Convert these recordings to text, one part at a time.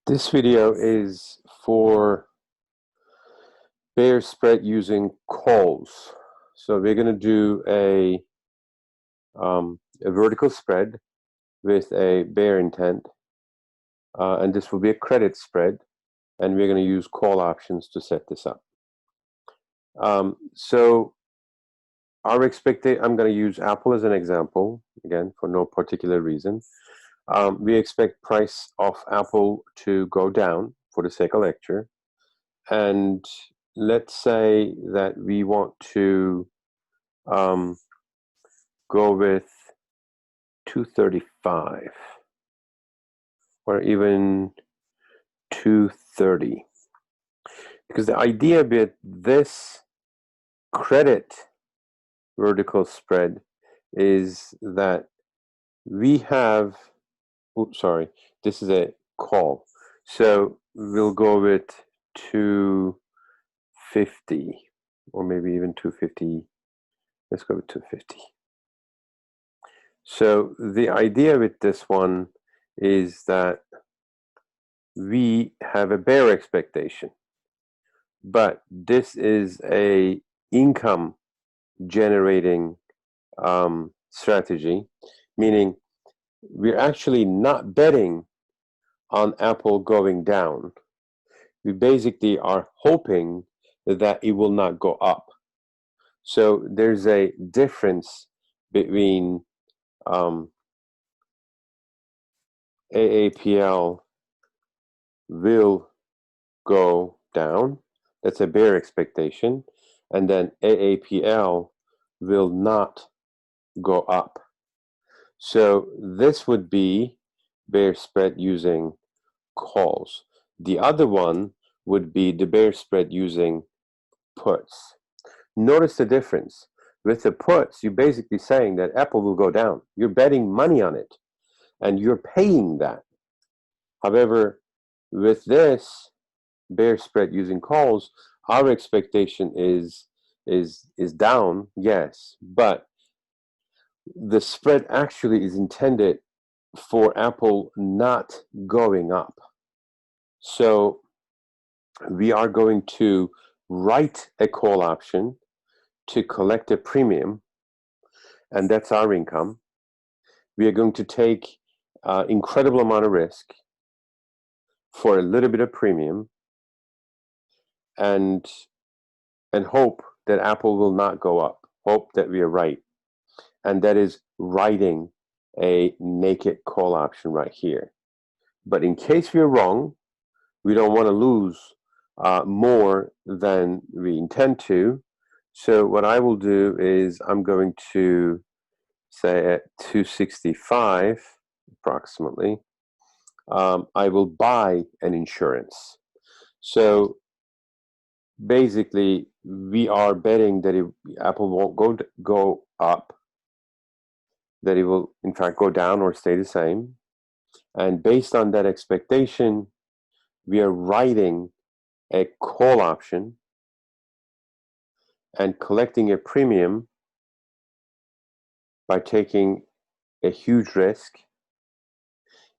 This video is for bear spread using calls. So we're going to do a vertical spread with a bear intent, and this will be a credit spread, and we're going to use call options to set this up. So our I'm going to use Apple as an example, again, for no particular reason. We expect price of Apple to go down for the sake of lecture, and let's say that we want to go with 235 or even 230, because the idea with this credit vertical spread is that we have, oops, sorry, this is a call, so we'll go with 250 or maybe even 250. Let's go with 250. So the idea with this one is that we have a bear expectation, but this is a income generating strategy, meaning we're actually not betting on Apple going down. We basically are hoping that it will not go up. So there's a difference between AAPL will go down, that's a bear expectation, and then AAPL will not go up. So this would be bear spread using calls. The other one would be the bear spread using puts. Notice the difference. With the puts, you're basically saying that Apple will go down. You're betting money on it, and you're paying that. However, with this bear spread using calls, our expectation is down, yes, but the spread actually is intended for Apple not going up. So we are going to write a call option to collect a premium, and that's our income. We are going to take incredible amount of risk for a little bit of premium, and hope that Apple will not go up, hope that we are right, and that is writing a naked call option right here. But in case we're wrong, we don't want to lose more than we intend to. So what I will do is I'm going to say at 265 approximately, I will buy an insurance. So basically we are betting that Apple won't go up, that it will in fact go down or stay the same, and based on that expectation we are writing a call option and collecting a premium by taking a huge risk.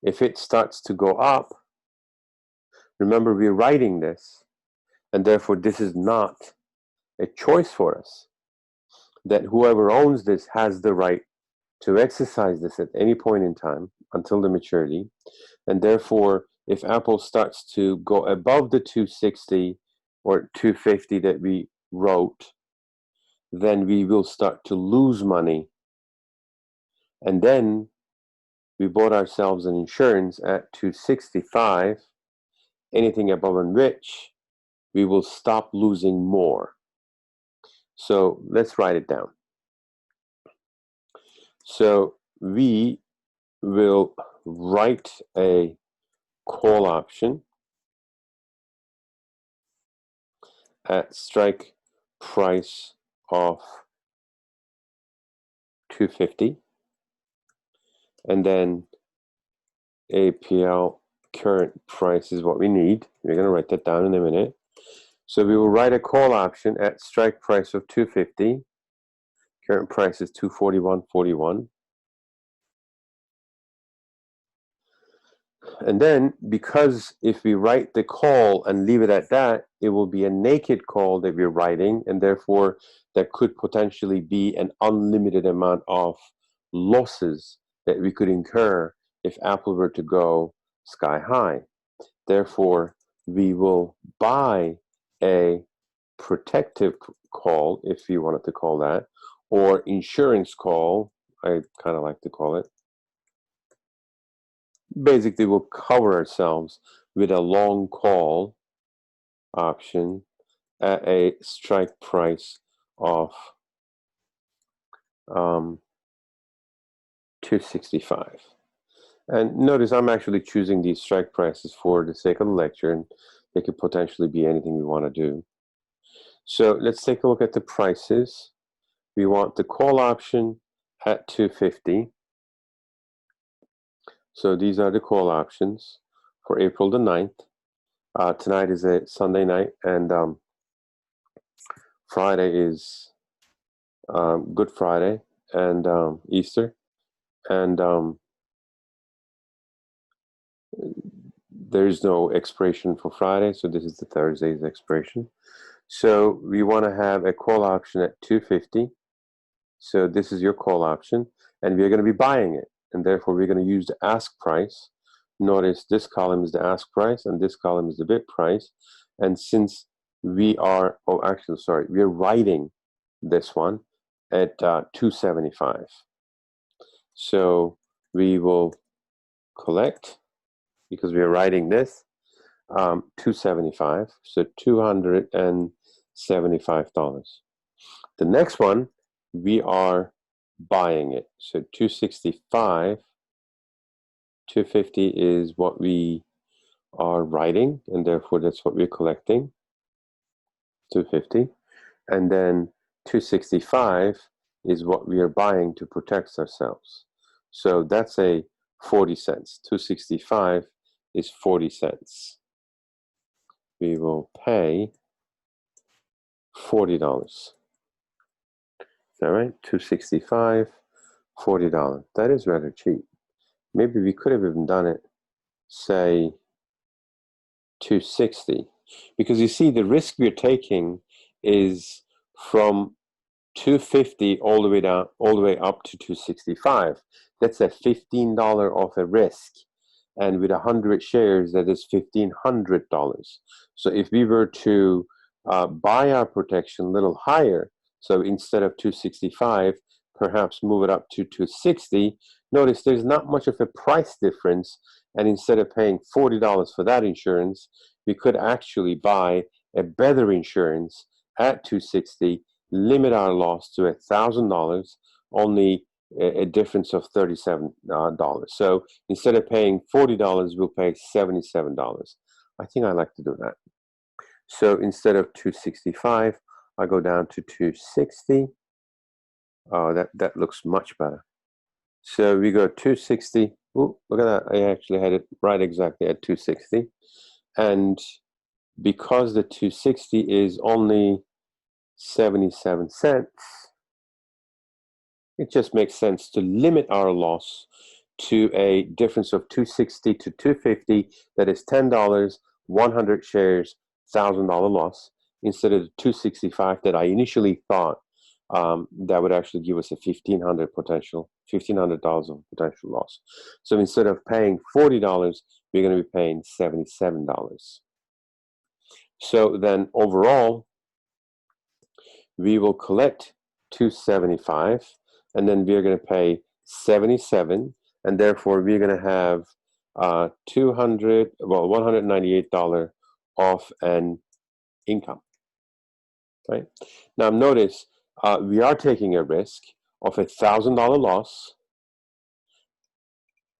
If it starts to go up, remember we're writing this, and therefore this is not a choice for us, that whoever owns this has the right to exercise this at any point in time until the maturity. And therefore if Apple starts to go above the 260 or 250 that we wrote, then we will start to lose money, and then we bought ourselves an insurance at 265, anything above and which we will stop losing more. So let's write it down. So we will write a call option at strike price of 250, and then APL current price is what we need. We're going to write that down in a minute. So we will write a call option at strike price of 250. Current price is 241.41. And then, because if we write the call and leave it at that, it will be a naked call that we're writing, and therefore there could potentially be an unlimited amount of losses that we could incur if Apple were to go sky high. Therefore, we will buy a protective call, if you wanted to call that, or insurance call, I kind of like to call it. Basically, we'll cover ourselves with a long call option at a strike price of 265. And notice I'm actually choosing these strike prices for the sake of the lecture, and they could potentially be anything we want to do. So let's take a look at the prices. We want the call option at 250. So these are the call options for April the 9th. Tonight is a Sunday night, and Friday is Good Friday and Easter. And there's no expiration for Friday, so this is the Thursday's expiration. So we want to have a call option at 250. So this is your call option, and we're going to be buying it, and therefore we're going to use the ask price. Notice this column is the ask price, and this column is the bid price. And since we are, we're writing this one at 275. So we will collect, because we are writing this, 275, so $275. The next one, we are buying it, so 265. 250 is what we are writing, and therefore that's what we're collecting, 250. And then 265 is what we are buying to protect ourselves. So that's a 40 cents. 265 is 40 cents. We will pay $40. Is that right? 265, $40. That is rather cheap. Maybe we could have even done it, say, 260. Because you see, the risk we're taking is from 250 all the way down, all the way up to 265. That's a $15 off a risk. And with 100 shares, that is $1,500. So if we were to buy our protection a little higher, so instead of 265, perhaps move it up to 260, notice there's not much of a price difference. And instead of paying $40 for that insurance, we could actually buy a better insurance at 260, limit our loss to $1,000, only a difference of $37. So instead of paying $40, we'll pay $77. I think I like to do that. So instead of 265, I go down to 260. Oh, that looks much better. So we go 260. Ooh, look at that. I actually had it right exactly at 260. And because the 260 is only 77 cents, it just makes sense to limit our loss to a difference of 260 to 250. That is $10, 100 shares, $1,000 loss, instead of the 265 that I initially thought that would actually give us a $1,500 of potential loss. So instead of paying $40, we're going to be paying $77. So then overall, we will collect $275, and then we're going to pay $77, and therefore we're going to have $198 off an income. Right? Now notice we are taking a risk of $1,000 loss,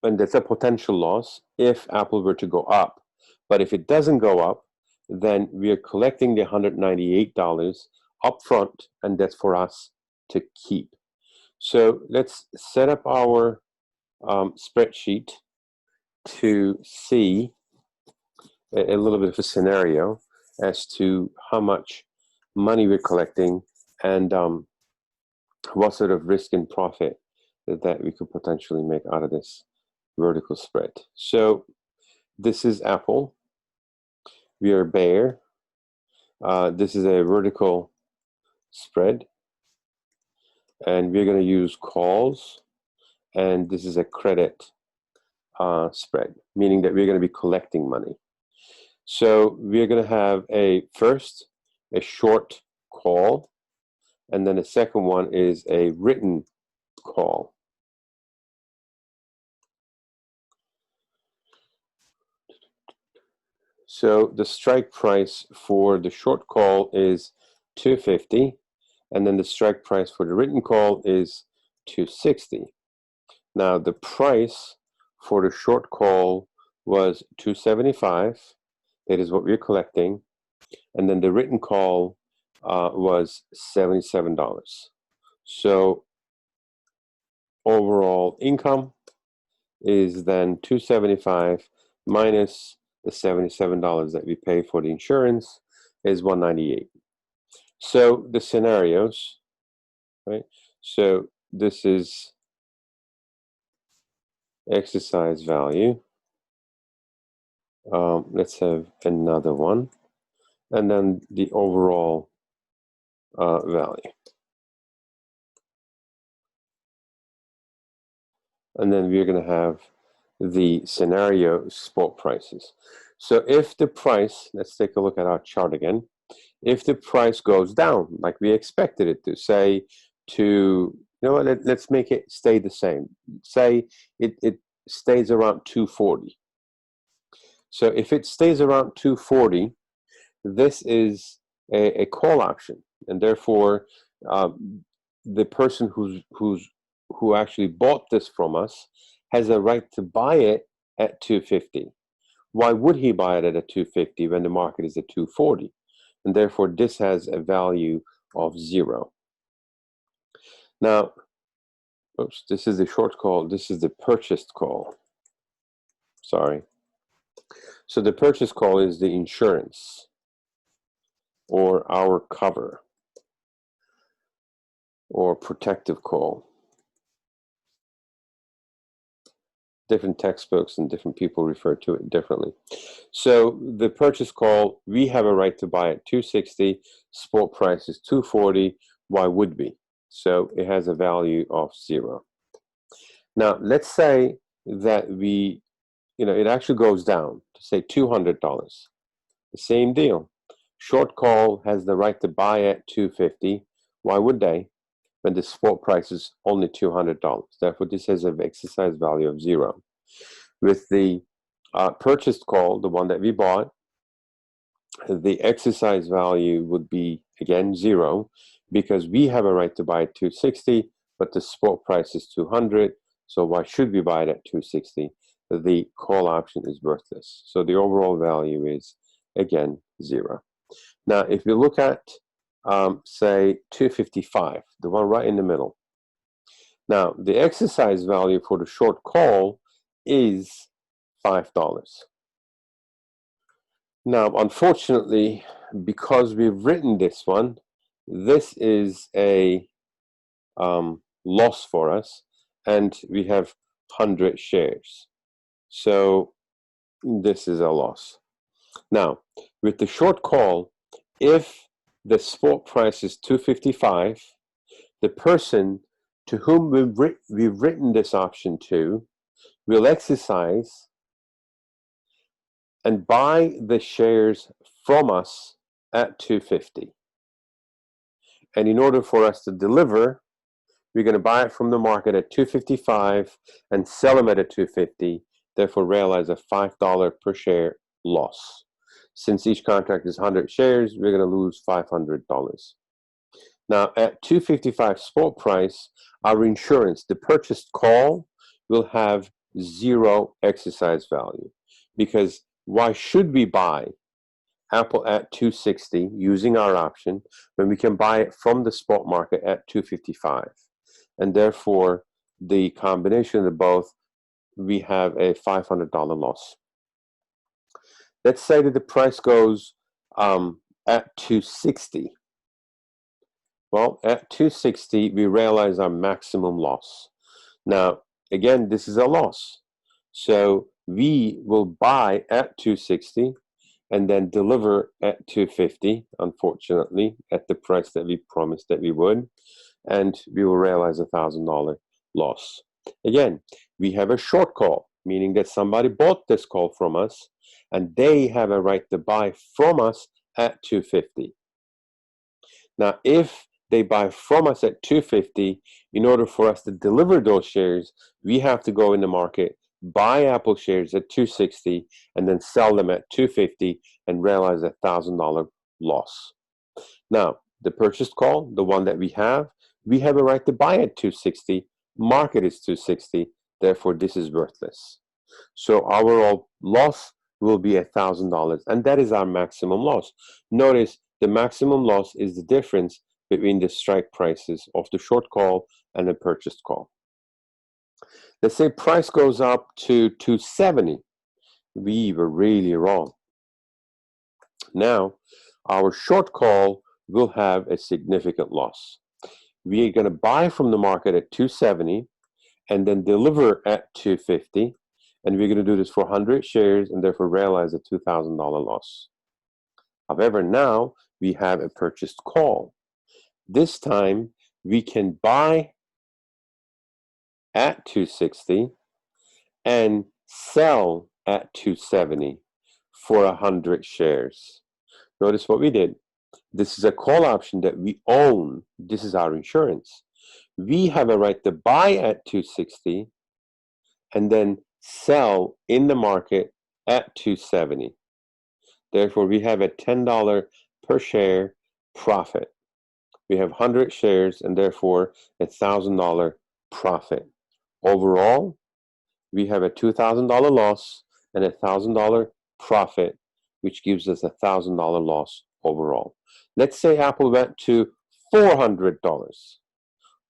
and that's a potential loss if Apple were to go up. But if it doesn't go up, then we are collecting the $198 upfront, and that's for us to keep. So let's set up our spreadsheet to see a little bit of a scenario as to how much money we're collecting and what sort of risk and profit that we could potentially make out of this vertical spread. So this is Apple. We are bear. This is a vertical spread. And we're going to use calls. And this is a credit spread, meaning that we're going to be collecting money. So we're going to have first a short call, and then the second one is a written call. So the strike price for the short call is 250, and then the strike price for the written call is 260. Now the price for the short call was 275. That is what we're collecting. And then the written call was $77. So overall income is then 275 minus the $77 that we pay for the insurance is 198. So the scenarios, right? So this is exercise value. Let's have another one, and then the overall value. And then we're going to have the scenario spot prices. So if the price, let's take a look at our chart again. If the price goes down, like we expected it to, say to, let's make it stay the same. Say it stays around 240. So if it stays around 240, this is a call option, and therefore the person who actually bought this from us has a right to buy it at 250. Why would he buy it at 250 when the market is at 240? And therefore this has a value of 0. Now, oops, this is the short call. This is the purchased call. Sorry. So the purchase call is the insurance or our cover or protective call. Different textbooks and different people refer to it differently. So the purchase call, we have a right to buy at 260. Spot price is 240. Why would we? So it has a value of 0. Now let's say that it actually goes down to say $200. The same deal. Short call has the right to buy at 250. Why would they? When the spot price is only $200. Therefore, this has an exercise value of 0. With the purchased call, the one that we bought, the exercise value would be, again, 0, because we have a right to buy at 260, but the spot price is 200. So why should we buy it at 260? The call option is worthless. So the overall value is, again, 0. Now, if we look at say 255, the one right in the middle. Now, the exercise value for the short call is $5. Now, unfortunately, because we've written this one, this is a loss for us, and we have 100 shares. So this is a loss. Now, with the short call, if the spot price is 255, the person to whom we've written this option to will exercise and buy the shares from us at 250. And in order for us to deliver, we're going to buy it from the market at 255 and sell them at a 250, therefore realize a $5 per share loss. Since each contract is 100 shares, we're going to lose $500. Now, at 255 spot price, our insurance, the purchased call, will have 0 exercise value. Because why should we buy Apple at 260 using our option when we can buy it from the spot market at 255? And therefore, the combination of both, we have a $500 loss. Let's say that the price goes at 260. Well, at 260, we realize our maximum loss. Now, again, this is a loss. So we will buy at 260 and then deliver at 250, unfortunately, at the price that we promised that we would, and we will realize $1,000 loss. Again, we have a short call, meaning that somebody bought this call from us and they have a right to buy from us at 250. Now, if they buy from us at 250, in order for us to deliver those shares, we have to go in the market, buy Apple shares at 260, and then sell them at 250 and realize $1,000 loss. Now, the purchased call, the one that we have a right to buy at 260. Market is 260. Therefore, this is worthless. So our overall loss will be $1,000, and that is our maximum loss. Notice the maximum loss is the difference between the strike prices of the short call and the purchased call. Let's say price goes up to 270. We were really wrong. Now, our short call will have a significant loss. We are going to buy from the market at 270 and then deliver at 250. And we're going to do this for 100 shares and therefore realize a $2,000 loss. However, now we have a purchased call. This time we can buy at 260 and sell at 270 for 100 shares. Notice what we did. This is a call option that we own. This is our insurance. We have a right to buy at 260 and then sell in the market at 270. Therefore, we have a $10 per share profit. We have 100 shares and therefore $1,000 profit. Overall, we have a $2,000 loss and $1,000 profit, which gives us $1,000 loss overall. Let's say Apple went to $400.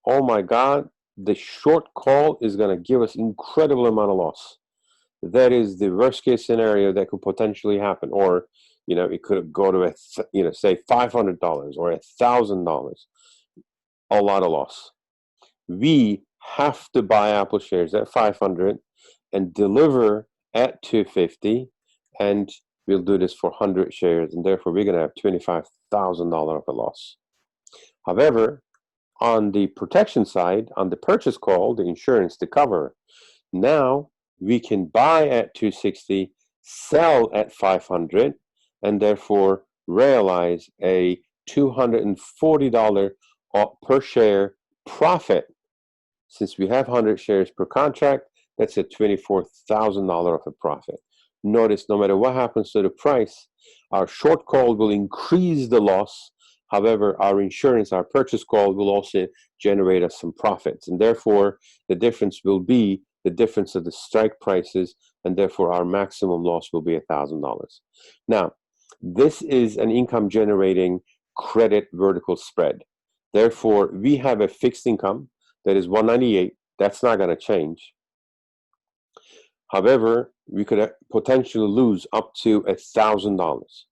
Oh my God, the short call is going to give us incredible amount of loss. That is the worst case scenario that could potentially happen. Or, it could go to say $500 or $1,000. A lot of loss. We have to buy Apple shares at 500 and deliver at 250, and we'll do this for 100 shares, and therefore we're going to have $25,000 of a loss. However, on the protection side, on the purchase call, the insurance to cover, now we can buy at 260, sell at 500, and therefore realize a $240 per share profit. Since we have 100 shares per contract, that's a $24,000 of a profit. Notice no matter what happens to the price, our short call will increase the loss. However, our insurance, our purchase call will also generate us some profits. And therefore, the difference will be the difference of the strike prices, and therefore our maximum loss will be $1,000. Now, this is an income generating credit vertical spread. Therefore, we have a fixed income that is 198. That's not going to change. However, we could potentially lose up to $1,000.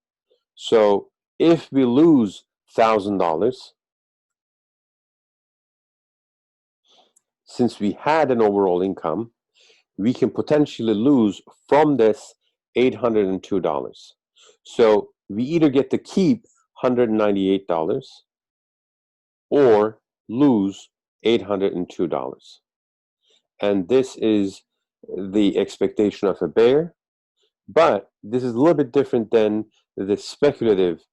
So if we lose $1,000, since we had an overall income, we can potentially lose from this $802. So we either get to keep $198 or lose $802. And this is the expectation of a bear, but this is a little bit different than the speculative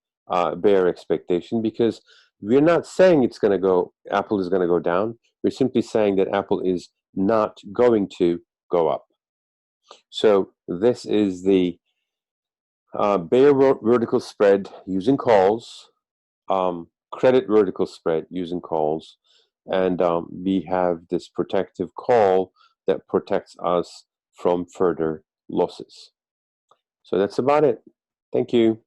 bear expectation, because we're not saying Apple is going to go down. We're simply saying that Apple is not going to go up. So this is the bear vertical spread using calls, credit vertical spread using calls, and we have this protective call that protects us from further losses. So that's about it. Thank you.